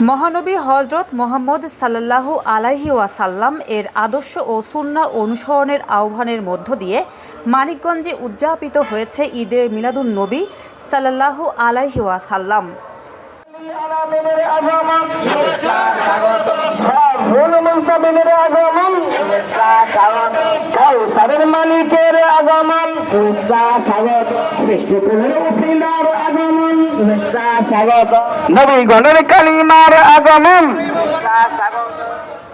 মহানবী হজরত মুহাম্মদ সাল্লাল্লাহু আলাইহি ওয়াসাল্লাম এর আদর্শ ও সুন্নাহ অনুসরণের আহ্বানের মধ্য দিয়ে মানিকগঞ্জে উদযাপিত হয়েছে ঈদে মিলাদুন্নবী সাল্লাল্লাহু আলাইহি ওয়াসাল্লাম। মালিকের আগমন স্বাগত, স্বাগত, নবীগণের কালিমার আগমন।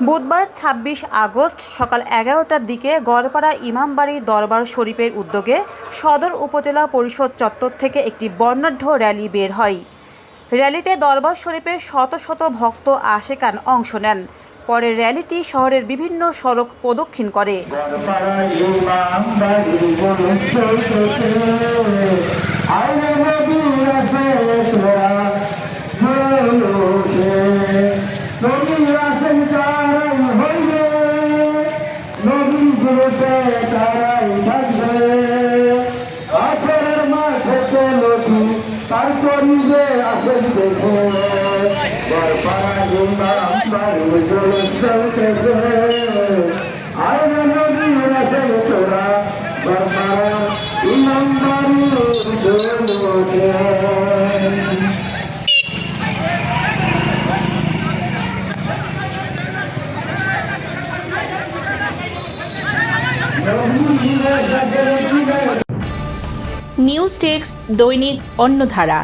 বুধবার ২৬ আগস্ট সকাল ১১টার দিকে গড়পাড়া ইমামবাড়ি দরবার শরীফের উদ্যোগে সদর উপজেলা পরিষদ চত্বর থেকে একটি বর্ণাঢ্য র্যালি বের হয়। র্যালিতে দরবার শরীফের শত শত ভক্ত আশেকান অংশ নেন। পরে র্যালিটি শহরের বিভিন্ন সড়ক প্রদক্ষিণ করে। নিউজ টেক্স দৈনিক অন্যধারা।